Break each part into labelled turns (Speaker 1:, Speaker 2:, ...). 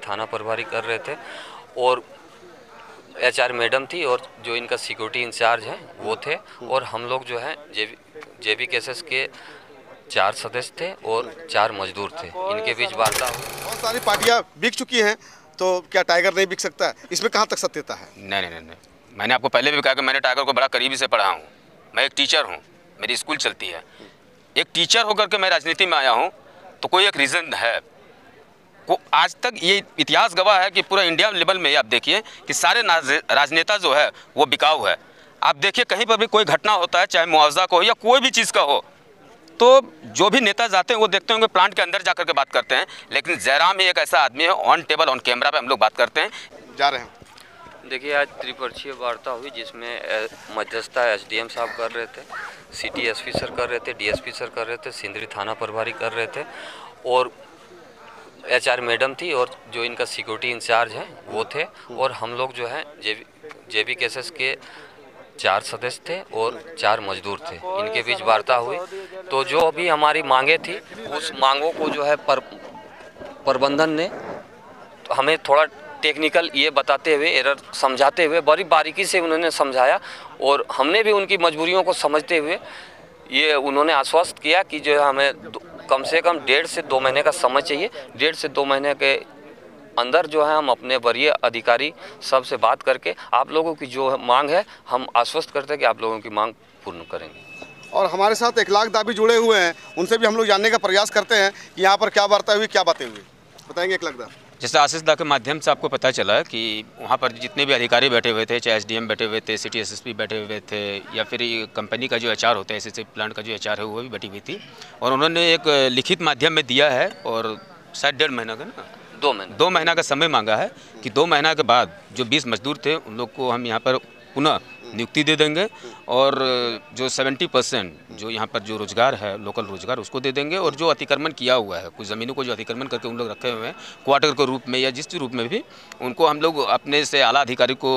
Speaker 1: थाना प्रभारी कर रहे थे और एचआर मैडम थी और जो इनका सिक्योरिटी इंचार्ज है वो थे और हम लोग जो है जेबी केसेस के 4 सदस्य थे और 4 मजदूर थे। इनके बीच वार्ता हुई।
Speaker 2: बहुत सारी पार्टियां बिक चुकी हैं, तो क्या टाइगर नहीं बिक सकता है? इसमें कहाँ तक सत्यता है?
Speaker 3: नहीं, मैंने आपको पहले भी कहा कि मैंने टाइगर को बड़ा करीबी से पढ़ा हूँ। मैं एक टीचर हूँ, मेरी स्कूल चलती है। एक टीचर होकर के मैं राजनीति में आया हूँ तो कोई एक रीज़न है। को आज तक ये इतिहास गवाह है कि पूरा इंडिया लेवल में आप देखिए कि सारे राजनेता जो है वो बिकाऊ है। आप देखिए कहीं पर भी कोई घटना होता है, चाहे मुआवजा का हो या कोई भी चीज़ का हो, तो जो भी नेता जाते हैं वो देखते होंगे प्लांट के अंदर जाकर के बात करते हैं, लेकिन जयराम ही एक ऐसा आदमी है ऑन टेबल ऑन कैमरा पे हम लोग बात करते हैं।
Speaker 2: जा रहे हैं।
Speaker 1: देखिए आज त्रिपक्षीय वार्ता हुई जिसमें मध्यस्थता एसडीएम साहब कर रहे थे, सिटी एसपी सर कर रहे थे, डीएसपी सर कर रहे थे, सिंदरी थाना प्रभारी कर रहे थे और एचआर मैडम थी और जो इनका सिक्योरिटी इंचार्ज है वो थे और हम लोग जो है जेबी केसेस के 4 सदस्य थे और 4 मजदूर थे। इनके बीच वार्ता हुई तो जो भी हमारी मांगे थी उस मांगों को जो है प्रबंधन ने तो हमें थोड़ा टेक्निकल ये बताते हुए, एरर समझाते हुए बड़ी बारीकी से उन्होंने समझाया और हमने भी उनकी मजबूरियों को समझते हुए ये उन्होंने आश्वस्त किया कि जो है हमें कम से कम 1.5 से 2 महीने का समय चाहिए। 1.5 से 2 महीने के अंदर जो है हम अपने वरीय अधिकारी सब से बात करके आप लोगों की जो मांग है हम आश्वस्त करते हैं कि आप लोगों की मांग पूर्ण करेंगे।
Speaker 2: और हमारे साथ 1 लाख दाबी जुड़े हुए हैं, उनसे भी हम लोग जानने का प्रयास करते हैं कि यहाँ पर क्या वार्ता हुई, क्या बातें हुई। बताएंगे 1 लाख दा।
Speaker 3: जैसे आशीष दा के माध्यम से आपको पता चला कि वहाँ पर जितने भी अधिकारी बैठे हुए थे, चाहे एसडीएम बैठे हुए थे, सिटी एसएसपी बैठे हुए थे या फिर कंपनी का जो एचआर होता है, एसएससी प्लांट का जो एचआर है वो भी बैठी हुई थी और उन्होंने एक लिखित माध्यम में दिया है और शायद 1.5 महीना का ना 2 महीना का समय मांगा है कि 2 महीना के बाद जो 20 मजदूर थे उन लोग को हम यहाँ पर पुनः नियुक्ति दे देंगे और जो 70% जो यहाँ पर जो रोजगार है लोकल रोजगार उसको दे देंगे और जो अतिक्रमण किया हुआ है कुछ ज़मीनों को जो अतिक्रमण करके उन लोग रखे हुए हैं क्वार्टर के रूप में या जिस रूप में भी उनको हम लोग अपने से आला अधिकारी को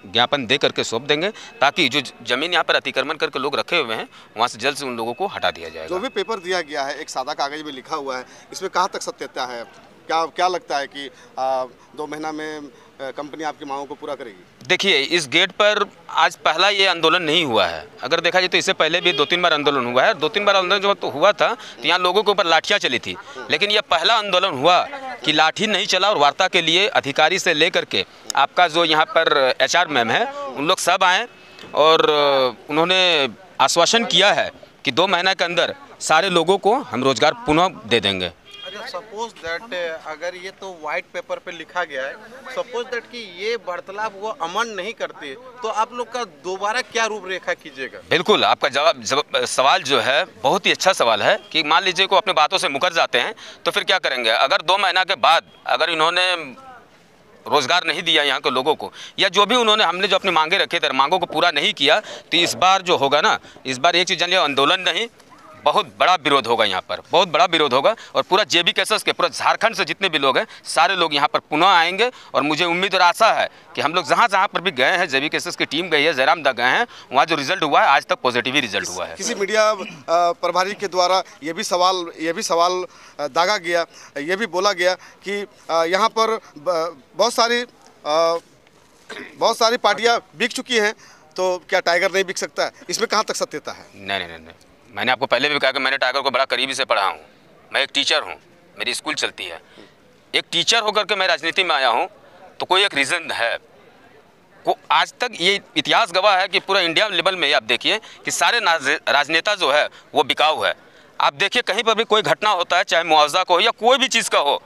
Speaker 3: ज्ञापन दे करके सौंप देंगे ताकि जो ज़मीन यहाँ पर अतिक्रमण करके लोग रखे हुए हैं वहाँ से जल्द से उन लोगों को हटा दिया जाएगा।
Speaker 2: जो भी पेपर दिया गया है एक सादा कागज में लिखा हुआ है, इसमें कहाँ तक सत्यता है? क्या लगता है कि 2 महीना में कंपनी आपकी मांगों को पूरा करेगी?
Speaker 3: देखिए इस गेट पर आज पहला ये आंदोलन नहीं हुआ है। अगर देखा जाए तो इससे पहले भी 2-3 बार आंदोलन हुआ है। 2-3 बार आंदोलन जो तो हुआ था तो यहाँ लोगों के ऊपर लाठियाँ चली थी, लेकिन यह पहला आंदोलन हुआ कि लाठी नहीं चला और वार्ता के लिए अधिकारी से लेकर के आपका जो यहाँ पर एचआर मैम है उन लोग सब आए और उन्होंने आश्वासन किया है कि 2 महीना के अंदर सारे लोगों को हम रोजगार पुनः दे देंगे।
Speaker 4: सपोज दैट अगर ये तो व्हाइट पेपर पे लिखा गया है, सपोज दैट कि ये वार्तालाप वो अमन नहीं करते तो आप लोग का दोबारा क्या रूपरेखा कीजिएगा?
Speaker 3: बिल्कुल आपका सवाल जो है बहुत ही अच्छा सवाल है कि मान लीजिए को अपने बातों से मुकर जाते हैं तो फिर क्या करेंगे? अगर 2 महीना के बाद अगर इन्होंने रोजगार नहीं दिया यहाँ के लोगों को या जो भी उन्होंने हमने जो अपनी मांगे रखे थे मांगों को पूरा नहीं किया तो इस बार जो होगा ना, इस बार एक चीज़ जानिए आंदोलन नहीं बहुत बड़ा विरोध होगा यहाँ पर, बहुत बड़ा विरोध होगा और पूरा जेबी केसेस के पूरा झारखंड से जितने भी लोग हैं सारे लोग यहाँ पर पुनः आएंगे और मुझे उम्मीद और आशा है कि हम लोग जहाँ पर भी गए हैं, जेबी केसेस की टीम गई है, जयराम दा गए हैं, वहाँ जो रिजल्ट हुआ है आज तक पॉजिटिव ही रिजल्ट हुआ है।
Speaker 2: किसी मीडिया प्रभारी के द्वारा ये भी सवाल दागा गया, ये भी बोला गया कि यहाँ पर बहुत सारी पार्टियाँ बिक चुकी हैं, तो क्या टाइगर नहीं बिक सकता है? इसमें कहाँ तक सत्यता है?
Speaker 3: नहीं, मैंने आपको पहले भी कहा कि मैंने टाइगर को बड़ा करीबी से पढ़ा हूँ। मैं एक टीचर हूँ, मेरी स्कूल चलती है। एक टीचर होकर के मैं राजनीति में आया हूँ तो कोई एक रीज़न है। को आज तक ये इतिहास गवाह है कि पूरा इंडिया लेवल में आप देखिए कि सारे राजनेता जो है वो बिकाऊ है। आप देखिए कहीं पर भी कोई घटना होता है, चाहे मुआवजा का हो या कोई भी चीज़ का हो,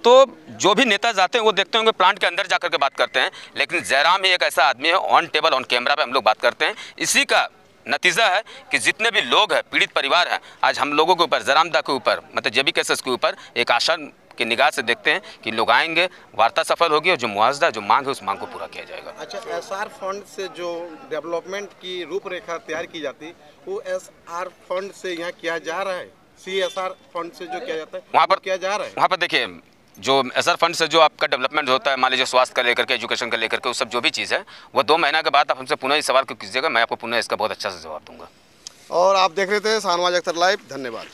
Speaker 3: तो जो भी नेता जाते हैं वो देखते होंगे प्लांट के अंदर जाकर के बात करते हैं, लेकिन जयराम ही एक ऐसा आदमी है ऑन टेबल ऑन कैमरा पे हम लोग बात करते हैं। इसी का नतीजा है कि जितने भी लोग हैं, पीड़ित परिवार हैं, आज हम लोगों के ऊपर, जयराम दा के ऊपर, मतलब जेबी केसेस के ऊपर एक आशा की निगाह से देखते हैं कि लोग आएंगे, वार्ता सफल होगी और जो मुआवजा जो मांग है उस मांग को पूरा किया जाएगा।
Speaker 4: अच्छा, एसआर फंड से जो डेवलपमेंट की रूपरेखा तैयार की जाती वो एसआर फंड से यहाँ किया जा रहा है? सीएसआर फंड से जो किया जाता है वहाँ पर किया जा रहा है?
Speaker 3: वहाँ पर देखिए जो एसआर फंड से जो आपका डेवलपमेंट होता है, मान लीजिए स्वास्थ्य का लेकर के, एजुकेशन का लेकर के, वो सब जो भी चीज़ है वो 2 महीना के बाद आप हमसे पुनः इस सवाल को कीजिएगा, मैं आपको पुनः इसका बहुत अच्छा से जवाब दूंगा।
Speaker 2: और आप देख रहे थे शाहनवाज अख्तर लाइव। धन्यवाद।